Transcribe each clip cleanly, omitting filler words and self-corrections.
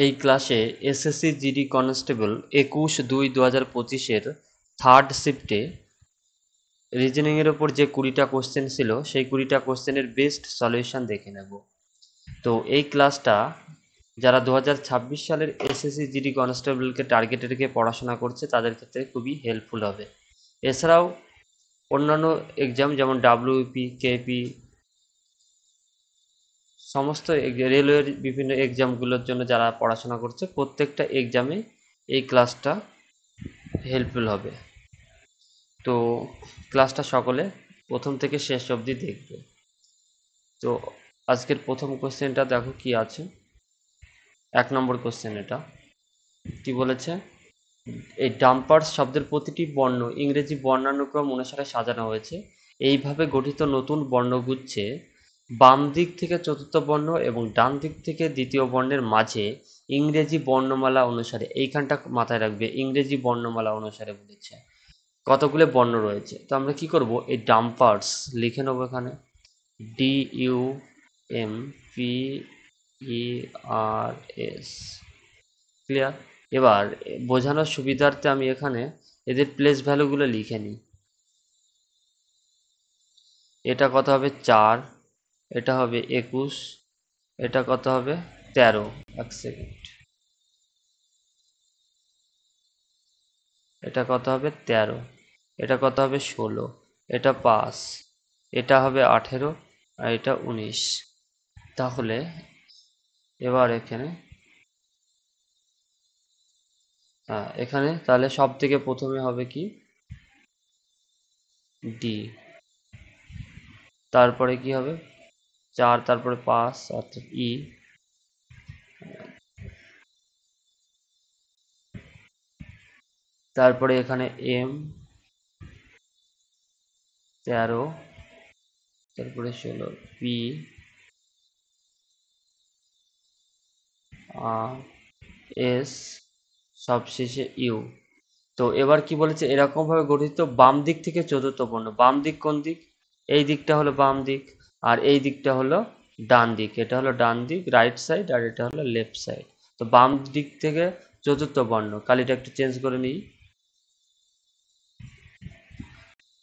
এই ক্লাসে SSC GD constable 21/2/2025-এর third শিফটে রিজনিংয়ের ওপর যে 20টা কোশ্চেন ছিল সেই 20টা কোশ্চেনের বেস্ট সলিউশন দেখে নেব। তো এই ক্লাসটা যারা 2026 সালের এসএসসি জিডি কনস্টেবলকে টার্গেটে রেখে পড়াশোনা করছে তাদের ক্ষেত্রে খুবই হেল্পফুল হবে। এছাড়াও অন্যান্য এক্সাম যেমন ডাব্লিউপি, কেপি, সমস্ত রেলওয়ের বিভিন্ন এক্সামগুলোর জন্য যারা পড়াশোনা করছে প্রত্যেকটা এক্সামে এই ক্লাসটা হেল্পফুল হবে। তো ক্লাসটা সকলে প্রথম থেকে শেষ অবধি দেখবে। তো আজকের প্রথম কোশ্চেনটা দেখো কি আছে। 1 নম্বর কোশ্চেন এটা কি বলেছে, এই ডাম্পার্স শব্দের প্রতিটি বর্ণ ইংরেজি বর্ণানুক্রম অনুসারে সাজানো হয়েছে। এইভাবে গঠিত নতুন বর্ণগুচ্ছে বাম দিক থেকে চতুর্থ বর্ণ এবং ডান দিক থেকে দ্বিতীয় বর্ণের মাঝে ইংরেজি বর্ণমালা অনুসারে, এইখানটা মাথায় রাখবে, ইংরেজি বর্ণমালা অনুসারে বলেছে কতগুলো বর্ণ রয়েছে। তো আমরা কি করব, এই ডাম্পার্স লিখে নেবো এখানে, DUMPERS। ক্লিয়ার? এবার বোঝানোর সুবিধার্থে আমি এখানে এদের প্লেস ভ্যালুগুলো লিখে নিই। এটা কত হবে 4, এটা হবে 21, এটা কত হবে 13। এক সেকেন্ড, এটা কত হবে 13, এটা কত হবে 16, এটা 5, এটা হবে 18, আর এটা 19। তাহলে এবার এখানে এখানে তাহলে সব থেকে প্রথমে হবে কি ডি, তারপরে কি হবে 4, তারপরে 5 অর্থাৎ ই, তারপরে এখানে এম 13, তারপরে 16 পি, আর এস, সবশেষে ইউ। তো এবার কি বলেছে, এরকম ভাবে গঠিত বাম দিক থেকে চতুর্থ বর্ণ। বাম দিক কোন দিক? এই দিকটা হলো বাম দিক, আর এই দিকটা হলো ডান দিক। এটা হলো ডান দিক, রাইট সাইড, আর এটা হলো লেফট সাইড। তো বাম দিক থেকে চতুর্থ বর্ণ, কালিটা একটু চেঞ্জ করে নিই।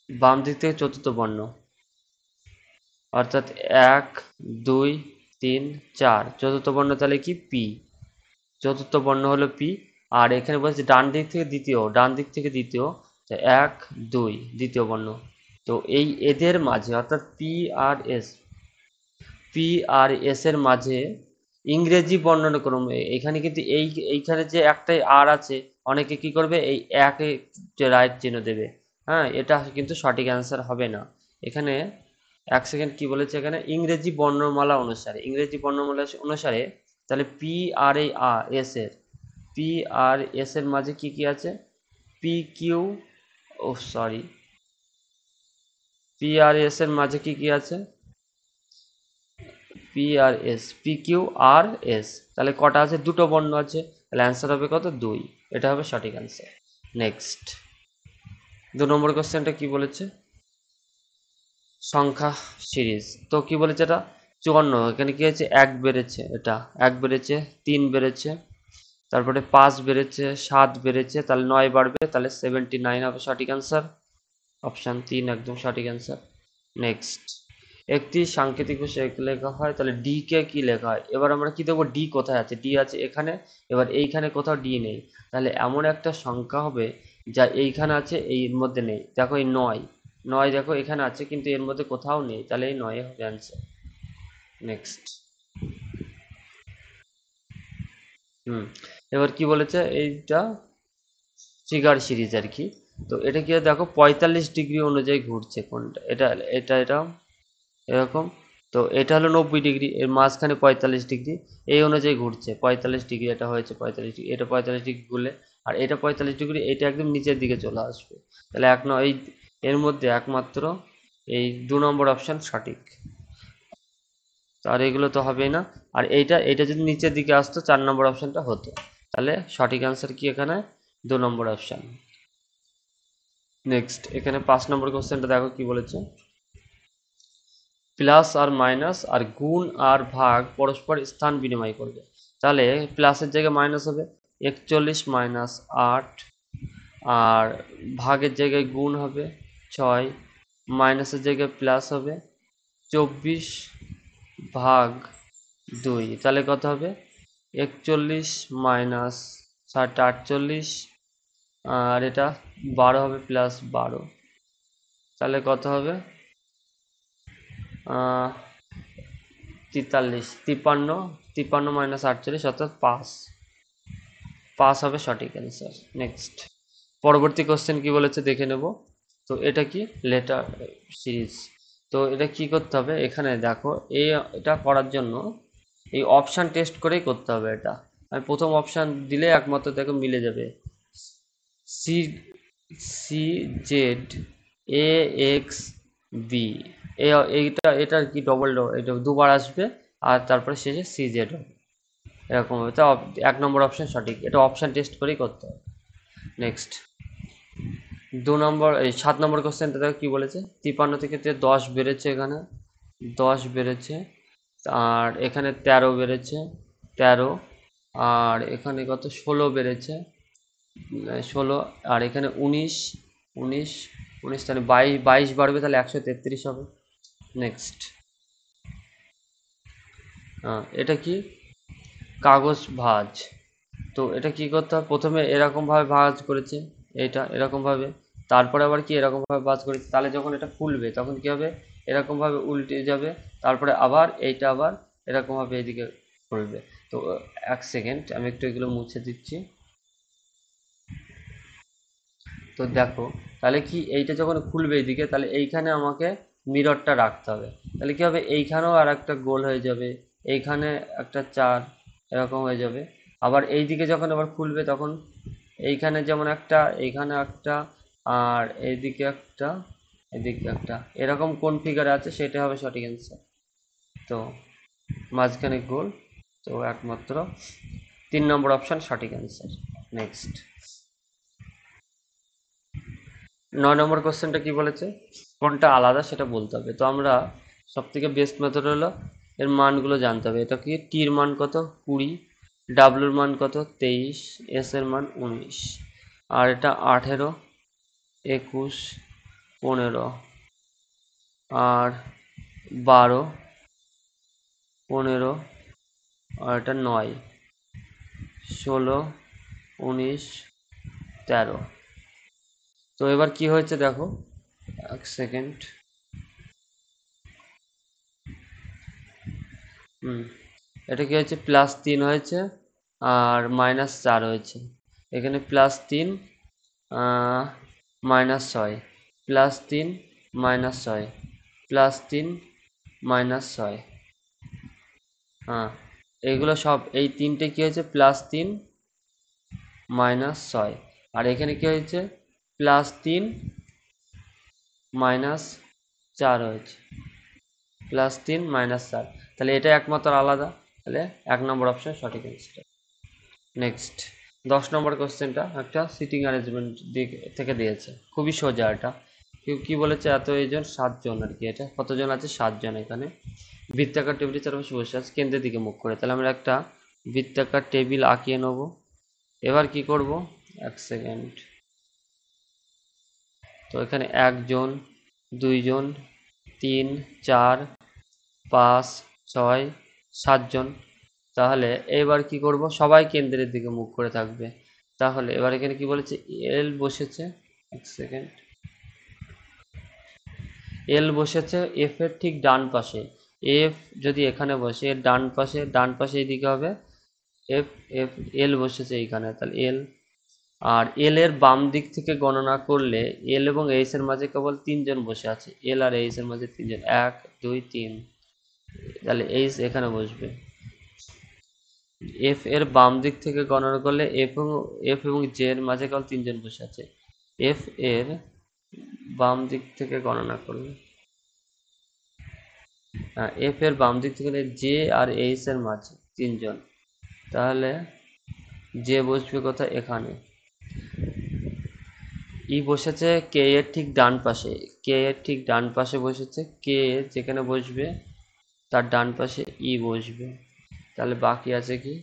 বাম দিক থেকে চতুর্থ বর্ণ অর্থাৎ 1, 2, 3, 4, চতুর্থ বর্ণ তাহলে কি পি, চতুর্থ বর্ণ হলো পি। আর এখানে বলছে ডান দিক থেকে দ্বিতীয়, ডান দিক থেকে দ্বিতীয়, 1, 2 দ্বিতীয় বর্ণ। তো এই এদের মাঝে অর্থাৎ পি আর এস এর মাঝে ইংরেজি বর্ণানুক্রমে, এখানে কিন্তু এইখানে যে একটাই আর আছে, অনেকে কি করবে এই একে রাইট চিহ্ন দেবে। হ্যাঁ, এটা কিন্তু সঠিক অ্যান্সার হবে না। এখানে এক সেকেন্ড, কি বলেছে এখানে, ইংরেজি বর্ণমালা অনুসারে, ইংরেজি বর্ণমালা অনুসারে। তাহলে পি আর এস এর মাঝে কি কি আছে, পি কিউ, ও সরি, পি আর এস এর মাঝে কি কি আছে, P R S, P Q R S. তাহলে কটা আছে, দুটো বর্ণ আছে, তাহলে অ্যান্সার হবে কত 2। এটা হবে সঠিক অ্যান্সার। নেক্সট 2 নম্বর কোশ্চেনটা কি বলেছে, সংখ্যা সিরিজ। তো কি বলেছে এটা 54, এখানে কি হয়েছে 1 বেড়েছে, এটা 1 বেড়েছে, 3 বেড়েছে, তারপরে 5 বেড়েছে, 7 বেড়েছে, তাহলে 9 বাড়বে, তাহলে 79 হবে সঠিক অ্যান্সার। অপশান 3 একদম সঠিক অ্যান্সার। নেক্সট, একটি সাংকেতিক ভাষায় লেখা হয়, তাহলে ডি কে কি লেখা হয়। এবার আমরা কি দেখবো, ডি কোথায় আছে, ডি আছে এখানে, এবার এইখানে কোথাও ডি নেই, তাহলে এমন একটা সংখ্যা হবে যা এইখানে আছে এর মধ্যে নেই। দেখো এই 9 দেখো এখানে আছে কিন্তু এর মধ্যে কোথাও নেই, তাহলে এই 9 হবে অ্যান্সার। নেক্সট, এবার কি বলেছে, এইটা ফিগার সিরিজ আর কি। তো এটা কি দেখো 45 ডিগ্রি অনুযায়ী ঘুরছে, কোনটা এটা, এটা এরকম। তো এটা হলো 90 ডিগ্রি, এর মাঝখানে 45 ডিগ্রি, এই অনুযায়ী ঘুরছে 45 ডিগ্রি, এটা হয়েছে 45 ডিগ্রি, এটা 45 ডিগ্রি ঘুরলে, আর এটা 45 ডিগ্রি, এটা একদম নিচের দিকে চলে আসবে। তাহলে এই এর মধ্যে একমাত্র এই 2 নম্বর অপশন সঠিক। আর এগুলো তো হবেই না। আর এইটা যদি নিচের দিকে আসতো 4 নম্বর অপশনটা হতো। তাহলে সঠিক অ্যান্সার কি এখানে 2 নম্বর অপশন। নেক্সট, এখানে 5 নম্বর কোশ্চেনটা দেখো কি বলেছে, প্লাস আর মাইনাস আর গুণ আর ভাগ পরস্পর স্থান বিনিময় করবে। তাহলে প্লাসের জায়গায় মাইনাস হবে 41 মাইনাস 8, আর ভাগের জায়গায় গুণ হবে 6, মাইনাসের জায়গায় প্লাস হবে 24 ভাগ 2। তাহলে কত হবে 41 মাইনাস 48, আর এটা 12 হবে প্লাস 12। তাহলে কত হবে 43, 53 মাইনাস 48 অর্থাৎ 5 হবে সঠিক অ্যান্সার। নেক্সট পরবর্তী কোশ্চেন কি বলেছে দেখে নেব। তো এটা কি লেটার সিরিজ। তো এটা কি করতে হবে, এখানে দেখো এটা করার জন্য এই অপশান টেস্ট করেই করতে হবে। এটা আমি প্রথম অপশান দিলে একমাত্র দেখো মিলে যাবে, সি সি জেড এ এক্স বি। এটার কি এটা দুবার আসবে, আর তারপরে শেষে সি জেড হবে, এরকম হবে। তো 1 নম্বর অপশান সঠিক, এটা অপশান টেস্ট করেই করতে হবে। নেক্সট 7 নম্বর কোশ্চেনটা দেখো কি বলেছে, 53 থেকে 10 বেড়েছে, এখানে 10 বেড়েছে, আর এখানে 13 বেড়েছে 13, আর এখানে কত 16 বেড়েছে 16, আর এখানে 19 তাহলে 22 বাড়বে, তাহলে 133 হবে। নেক্সট এটা কি কাগজ ভাঁজ। তো এটা কি করতে হবে, প্রথমে এরকমভাবে ভাঁজ করেছে, এটা এরকমভাবে, তারপরে আবার কি এরকমভাবে ভাঁজ করেছে, তাহলে যখন এটা খুলবে তখন কি হবে এরকমভাবে উল্টে যাবে, তারপরে আবার এইটা আবার এরকমভাবে এদিকে খুলবে। তো 1 সেকেন্ড আমি একটু এগুলো মুছে দিচ্ছি। তো দেখো তাহলে কি এইটা যখন খুলবে এইদিকে, তাহলে এইখানে আমাকে মিররটা রাখতে হবে, তাহলে কি হবে এইখানেও আর একটা গোল হয়ে যাবে, এইখানে একটা 4 এরকম হয়ে যাবে। আবার এইদিকে যখন আবার খুলবে তখন এইখানে যেমন একটা, এইখানে একটা, আর এইদিকে একটা, এদিকে একটা, এরকম কোন ফিগারে আছে সেটা হবে সঠিক অ্যান্সার। তো মাঝখানে গোল, তো একমাত্র 3 নম্বর অপশান সঠিক অ্যান্সার। নেক্সট 9 নম্বর কোশ্চেনটা কি বলেছে, কোনটা আলাদা সেটা বলতে হবে। তো আমরা সব থেকে বেস্ট মেথড হলো এর মানগুলো জানতে হবে। এটা কি টির মান কত 20, ডাব্লুর মান কত 23, এস এর মান 19, আর এটা 18, 21, 15, আর 12, 15, আর এটা 9, 16, 19, 13। তো এবার কি হয়েছে দেখো, 1 সেকেন্ড। এটা কি হয়েছে +3 হয়েছে, আর -4 হয়েছে। এখানে +3 -6, +3 -6, +3 -6। হ্যাঁ, এগুলো সব এই তিনটে কি হয়েছে +3 -6, আর এখানে কি হয়েছে +3 -4 হয়েছে, +3 -4। তাহলে এটা একমাত্র আলাদা, তাহলে 1 নম্বর অপশন সঠিক অ্যান্সার। নেক্সট 10 নম্বর কোশ্চেনটা একটা সিটিং অ্যারেঞ্জমেন্ট থেকে দিয়েছে, খুবই সোজা। এটা কি বলেছে, এত এইজন 7 জন আর কি, এটা কতজন আছে 7 জন। এখানে বৃত্তাকার টেবিলের চারপাশে বসে আছে কেন্দ্রের দিকে মুখ করে, তাহলে আমরা একটা বৃত্তাকার টেবিল আঁকিয়ে নেব। এবার কি করব, 1 সেকেন্ড। তো এখানে 1 জন, 2 জন, 3, 4, 5, 6, 7 জন। তাহলে এবার কি করব, সবাই কেন্দ্রের দিকে মুখ করে থাকবে। তাহলে এবার এখানে কি বলেছে, এল বসেছে, 1 সেকেন্ড, এল বসেছে এফ এর ঠিক ডান পাশে। এফ যদি এখানে বসে, এর ডান পাশে এইদিকে হবে এফ। এল বসেছে এইখানে, তাহলে এল। আর এল এর বাম দিক থেকে গণনা করলে এল এবং এইচ এর মাঝে কেবল 3 জন বসে আছে, এল আর এইচ এর মাঝে 3 জন, 1 2 3, তাহলে এইচ এখানে বসবে। এফ এর বাম দিক থেকে গণনা করলে এফ এবং জে এর মাঝে কেবল 3 জন বসে আছে, এফ এর বাম দিক থেকে গণনা করলে, এফ এর বাম দিক থেকে জে আর এইচ এর মাঝে 3 জন, তাহলে জে বসবে কোথায়, এখানে। ই বসেছে কে এর ঠিক ডান পাশে, কে এর ঠিক ডান পাশে বসেছে, কে যেখানে বসবে তার ডান পাশে ই বসবে। তাহলে বাকি আছে কি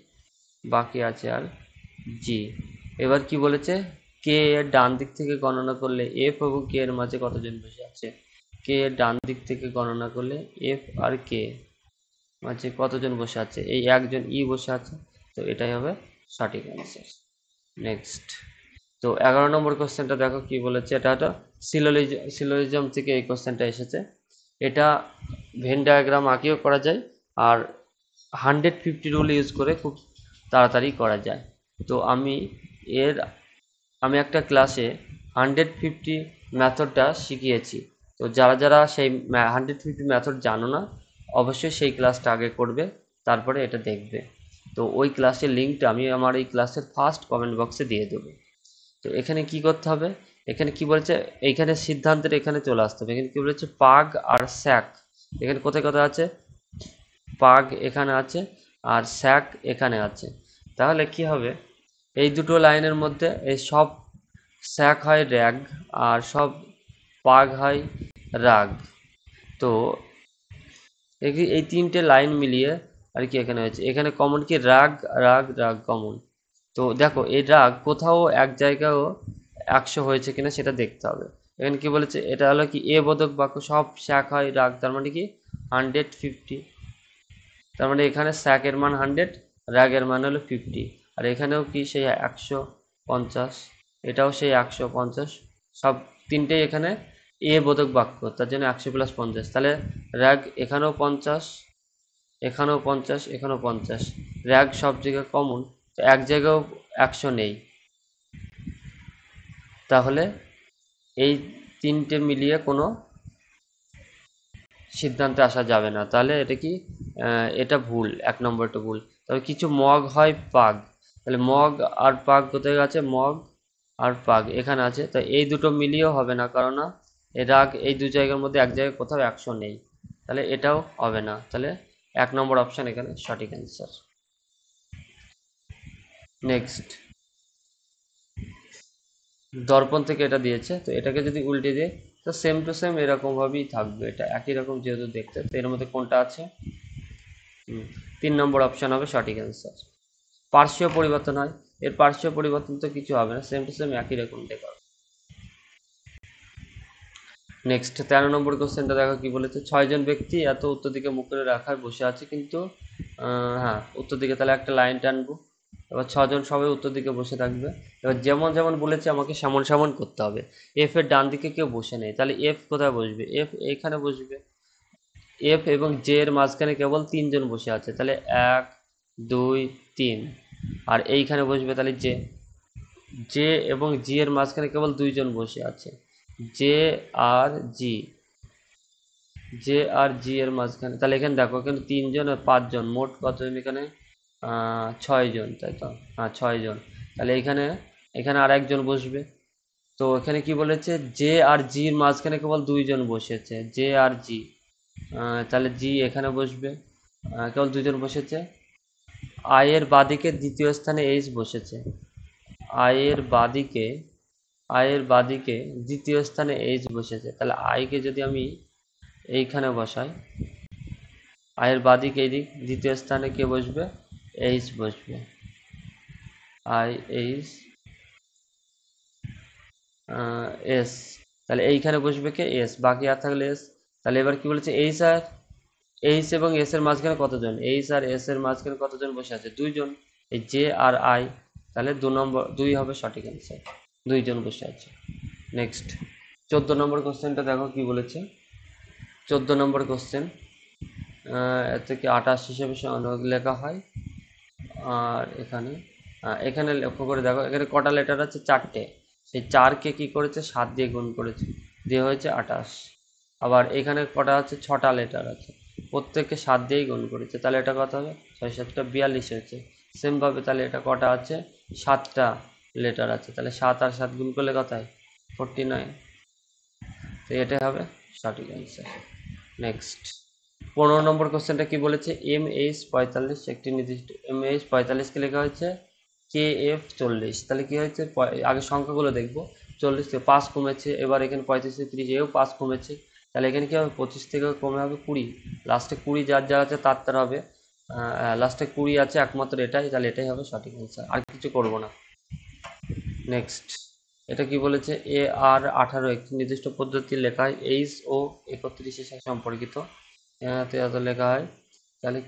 বাকি আছে আর জি। এবার কি বলেছে, কে এর ডান দিক থেকে গণনা করলে এফ এবং কে এর মাঝে কতজন বসে আছে। কে এর ডান দিক থেকে গণনা করলে এফ আর কে মাঝে কতজন বসে আছে, এই একজন ই বসে আছে, তো এটাই হবে সঠিক অ্যান্সার। নেক্সট, তো 11 নম্বর কোশ্চেনটা দেখো কি বলেছে। এটা হলো সিলোজিজম থেকে এই কোশ্চেনটা এসেছে। এটা ভেন ডায়াগ্রাম আঁকিও করা যায়, আর 150 রুল ইউজ করে খুব তাড়াতাড়ি করা যায়। তো আমি একটা ক্লাসে 150 মেথডটা শিখিয়েছি। তো যারা যারা সেই 150 মেথড জানো না, অবশ্যই সেই ক্লাসটা আগে করবে, তারপরে এটা দেখবে। তো ওই ক্লাসের লিঙ্কটা আমি আমার এই ক্লাসের ফার্স্ট কমেন্ট বক্সে দিয়ে দেবো। তো এখানে কি করতে হবে, এখানে কি বলেছে, এইখানে সিদ্ধান্তের এখানে চলে আসতে হবে। এখানে কি বলেছে, পাগ আর স্যাক এখানে কোথায় কোথায় আছে, পাগ এখানে আছে আর স্যাক এখানে আছে। তাহলে কি হবে, এই দুটো লাইনের মধ্যে এই সব স্যাক হয় র্যাগ আর সব পাগ হয় রাগ। তো এই তিনটে লাইন মিলিয়ে আর কি এখানে হয়েছে, এখানে কমন কি রাগ, রাগ রাগ কমন। তো দেখো এই রাগ কোথাও এক জায়গায়ও 100 হয়েছে কিনা সেটা দেখতে হবে। এখানে কি বলেছে, এটা হলো কি এ বোধক বাক্য, সব স্যাক হয় রাগ, তার মানে কি 150। তার মানে এখানে স্যাকের মান 100, রাগের মান হলো 50। আর এখানেও কি সেই 150, এটাও সেই 150, সব তিনটেই এখানে এ বোধক বাক্য, তার জন্য 100 + 50। তাহলে রাগ এখানেও 50, এখানেও 50, এখানেও 50, রাগ সব জায়গায় কমন, তো এক জায়গাও 100 নেই। তাহলে এই তিনটে মিলিয়ে কোনো সিদ্ধান্তে আসা যাবে না। তাহলে এটা কি, এটা ভুল, 1 নম্বরটা ভুল। তবে কিছু মগ হয় পাগ, তাহলে মগ আর পাগ কোথায় আছে, মগ আর পাগ এখানে আছে, তাই এই দুটো মিলিয়েও হবে না, কারণ এই রাগ এই দু জায়গার মধ্যে এক জায়গায় কোথাও 100 নেই, তাহলে এটাও হবে না। তাহলে 1 নম্বর অপশন এখানে সঠিক অ্যান্সার। নেক্সট, দর্পণ থেকে এটা দিয়েছে, তো এটাকে যদি উল্টে দিয়ে, তো সেম টু সেম এরকম ভাবেই থাকবে, এটা একই রকম যেহেতু দেখতে। তো এর মধ্যে কোনটা আছে, 3 নম্বর অপশন হবে সঠিক অ্যান্সার। পার্শ্বীয় পরিবর্তন হয়, এর পার্শ্বীয় পরিবর্তন তো কিছু হবে না, সেম টু সেম একই রকম দেখা। নেক্সট 13 নম্বর কোশ্চেনটা দেখো কি বলেছে, 6জন ব্যক্তি এত উত্তর দিকে মুখ করে রাখায় বসে আছে, কিন্তু হ্যাঁ উত্তর দিকে, তাহলে একটা লাইন টানবো। এবার 6জন সবাই উত্তর দিকে বসে থাকবে। এবার যেমন যেমন বলেছে আমাকে সেমন সেমন করতে হবে। এফ এর ডান দিকে কেউ বসে নেই, তাহলে এফ কোথায় বসবে, এফ এখানে বসবে। এফ এবং জে এর মাঝখানে কেবল 3জন বসে আছে, তাহলে 1 2 3, আর এইখানে বসবে তাহলে জে। জে এবং জি এর মাঝখানে কেবল 2জন বসে আছে, জে আর জি। জে আর জি এর মাঝখানে, তাহলে এখানে দেখো এখানে 3জন আর 5জন, মোট কতজন এখানে, 6জন, তাই তো, হ্যাঁ 6জন। তাহলে এখানে এখানে আর একজন বসবে। তো এখানে কি বলেছে, জে আর জির মাঝখানে কেবল 2জন বসেছে, জে আর জি। তাহলে জি এখানে বসবে, কেবল 2জন বসেছে। আই এর বাদিকে দ্বিতীয় স্থানে এইচ বসেছে, আয়ের বাদিকে আয়ের বাদিকে দ্বিতীয় স্থানে এইচ বসেছে, তাহলে আইকে যদি আমি এইখানে বসাই, আয়ের বাদিকে এই দিক দ্বিতীয় স্থানে কে বসবে, এইচ বসবে, আই এইচ এস। তাহলে এইখানে বসবে কে, এস, বাকি আর থাকলে এস। তাহলে এবার কি বলেছে, এইচ এবং এস এর মাঝখানে কতজন, এইচ আর এস এর মাঝখানে কতজন বসে আছে, 2জন, এই জে আর আই। তাহলে 2 হবে সঠিক অ্যান্সার, 2জন বসে আছে। নেক্সট 14 নম্বর কোশ্চেনটা দেখো কি বলেছে। 14 নম্বর কোশ্চেন, এর থেকে 28 হিসেবে লেখা হয়। আর এখানে এখানে লক্ষ্য করে দেখো, এখানে কটা লেটার আছে, 4টে। সেই 4কে কি করেছে, 7 দিয়ে গুণ করেছে, দিয়ে হয়েছে 28। আবার এখানে কটা আছে, 6টা লেটার আছে, প্রত্যেককে 7 দিয়েই গুণ করেছে, তাহলে এটা কত হবে, 6 7 42 হয়েছে। সেমভাবে তাহলে এটা কটা আছে, 7টা লেটার আছে, তাহলে 7 আর 7 গুণ করলে কত হয়, 49। তো এটাই হবে সঠিক অ্যান্সার। নেক্সট 15 নম্বর কোশ্চেনটা কি বলেছে, MH45 একটি নির্দিষ্ট, MH45 কে লেখা হয়েছে KF40। তাহলে কি হয়েছে, আগে সংখ্যাগুলো দেখবো। 40 থেকে 5 কমেছে, এবার এখানে 35 থেকে 30 এও 5 কমেছে, তাহলে এখানে কি হবে, 25 থেকে কমে হবে 20, লাস্টে 20 যার যা আছে তার হবে। লাস্টে 20 আছে একমাত্র এটাই, তাহলে এটাই হবে সঠিক অ্যান্সার, আর কিছু করব না। নেক্সট, এটা কি বলেছে, এ আর 18 একটি নির্দিষ্ট পদ্ধতি লেখায় 23 ও 31-এর সাথে সম্পর্কিত। এতে এত লেখা হয়, তাহলে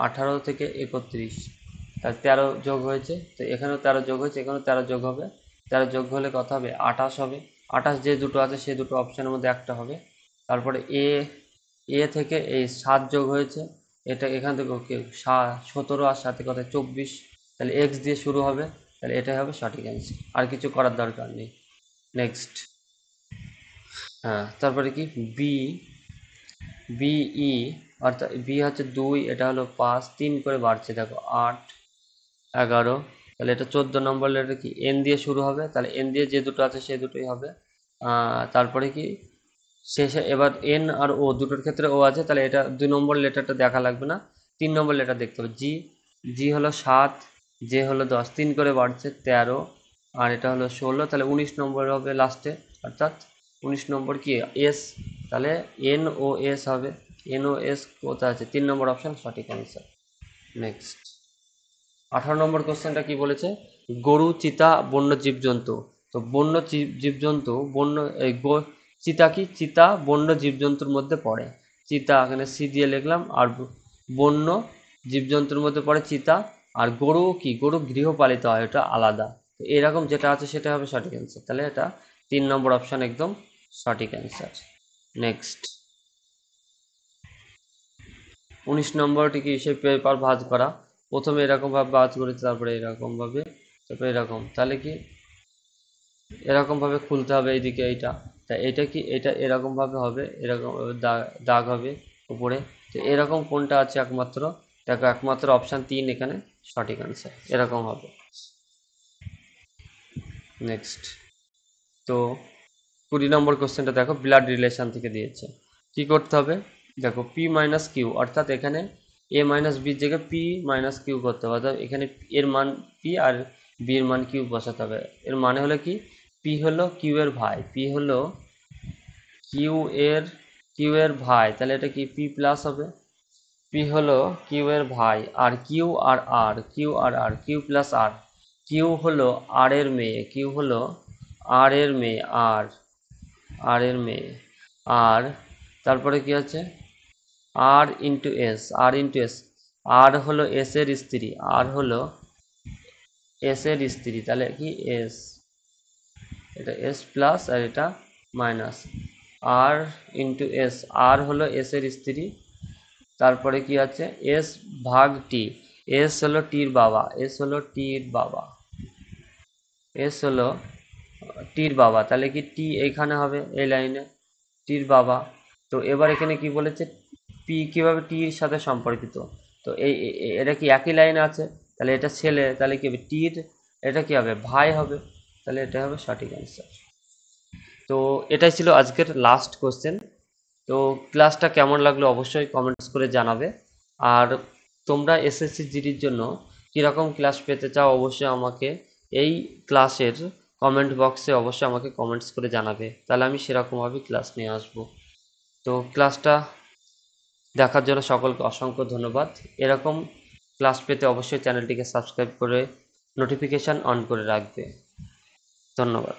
18 থেকে 31, তাহলে 13 যোগ হয়েছে, তো এখানেও 13 যোগ হয়েছে, এখানেও 13 যোগ হবে, 13 যোগ হলে কত হবে, 28 হবে। 28 যে দুটো আছে সে দুটো অপশানের মধ্যে একটা হবে। তারপরে এ থেকে এই 7 যোগ হয়েছে, এটা এখান থেকে 17 আর সাথে কত 24, তাহলে এক্স দিয়ে শুরু হবে, তাহলে এটাই হবে সঠিক অ্যান্সার, আর কিছু করার দরকার নেই। নেক্সট, হ্যাঁ, তারপরে কি বিই, অর্থাৎ বি হচ্ছে 2, এটা হলো 5, 3 করে বাড়ছে দেখো, 8, 11, তাহলে এটা 14 নম্বর লেটার কি এন দিয়ে শুরু হবে, তাহলে এন দিয়ে যে দুটো আছে সেই দুটোই হবে। তারপরে কি শেষে এবার এন আর ও দুটোর ক্ষেত্রে ও আছে, তাহলে এটা 2 নম্বর লেটারটা দেখা লাগবে না, 3 নম্বর লেটার দেখতে হবে, জি হলো 7, জে হলো 10, 3 করে বাড়ছে 13, আর এটা হলো 16, তাহলে 19 নম্বর হবে লাস্টে, অর্থাৎ 19 নম্বর কি এস, তাহলে এন ও এস হবে, এন ও এস কোথায় আছে, 3 নম্বর অপশন সঠিক অ্যান্সার। নেক্সট, 18 নম্বর কোশ্চেনটা কি বলেছে, গরু, চিতা বন্য জীবজন্তু, তো বন্য জীবজন্তু, চিতা কি, চিতা বন্য জীবজন্তুর মধ্যে পড়ে, চিতা এখানে সি দিয়ে লিখলাম, আর বন্য জীবজন্তুর মধ্যে পড়ে চিতা, আর গরু কি, গরু গৃহপালিত হয়, এটা আলাদা, তো এরকম যেটা আছে সেটা হবে সঠিক অ্যান্সার, তাহলে এটা 3 নম্বর অপশন একদম সঠিক অ্যান্সার। নেক্সট, 19 নম্বরটি কি, সেই পেপার ভাঁজ করা, প্রথমে এরকম ভাবে ভাঁজ করেছে, তারপরে এরকম ভাবে, তারপরে এরকম, তাহলে কি এরকম ভাবে খুলতে হবে এইদিকে এইটা, তা এটা কি, এটা এরকম ভাবে হবে, এরকম দাগ হবে উপরে, তো এরকম কোনটা আছে একমাত্র, দেখো একমাত্র অপশান 3 এখানে সঠিক অ্যান্সার, এরকম হবে। নেক্সট, তো 20 নম্বর কোশ্চেনটা দেখো, ব্লাড রিলেশন থেকে দিয়েছে, কি করতে হবে, দেখো পি মাইনাস কিউ, অর্থাৎ এখানে এ মাইনাস বির জায়গায় পি মাইনাস কিউ করতে হবে, অর্থাৎ এখানে এর মান পি আর বি এর মান কিউ বসাতে হবে, এর মানে হলো কি, পি হলো কিউ এর ভাই, পি হলো কিউ এর ভাই, তাহলে এটা কি পি প্লাস হবে, পি হলো কিউ এর ভাই, আর কিউ প্লাস আর, কিউ হলো আর এর মেয়ে, কিউ হলো আর এর মেয়ে, আর এর মেয়ে, আর তারপরে কি আছে, আর ইন্টু এস, আর হলো এস এর স্ত্রী, আর হলো এস এর স্ত্রী, তাহলে কি এস, এটা এস প্লাস আর এটা মাইনাস, আর ইন্টু এস, আর হলো এস এর স্ত্রী, তারপরে কি আছে এস ভাগ টি, এস হলো টির বাবা, এস হলো টির বাবা, তাহলে কি টি এইখানে হবে এই লাইনে, টির বাবা, তো এবার এখানে কি বলেছে, পি কিভাবে টির সাথে সম্পর্কিত, তো এটা কি একই লাইনে আছে, তাহলে এটা ছেলে, তাহলে কি হবে টির, এটা কি হবে ভাই হবে, তাহলে এটা হবে সঠিক অ্যান্সার। তো এটাই ছিল আজকের লাস্ট কোশ্চেন। তো ক্লাসটা কেমন লাগলো অবশ্যই কমেন্টস করে জানাবে, আর তোমরা এসএসসি জিডির জন্য কীরকম ক্লাস পেতে চাও অবশ্যই আমাকে এই ক্লাসের কমেন্ট বক্সে অবশ্যই আমাকে কমেন্টস করে জানাবে, তাহলে আমি সেরকমভাবে ক্লাস নিয়ে আসব। তো ক্লাসটা দেখার জন্য সকলকে অসংখ্য ধন্যবাদ, এরকম ক্লাস পেতে অবশ্যই চ্যানেলটিকে সাবস্ক্রাইব করে নোটিফিকেশান অন করে রাখবে। ধন্যবাদ।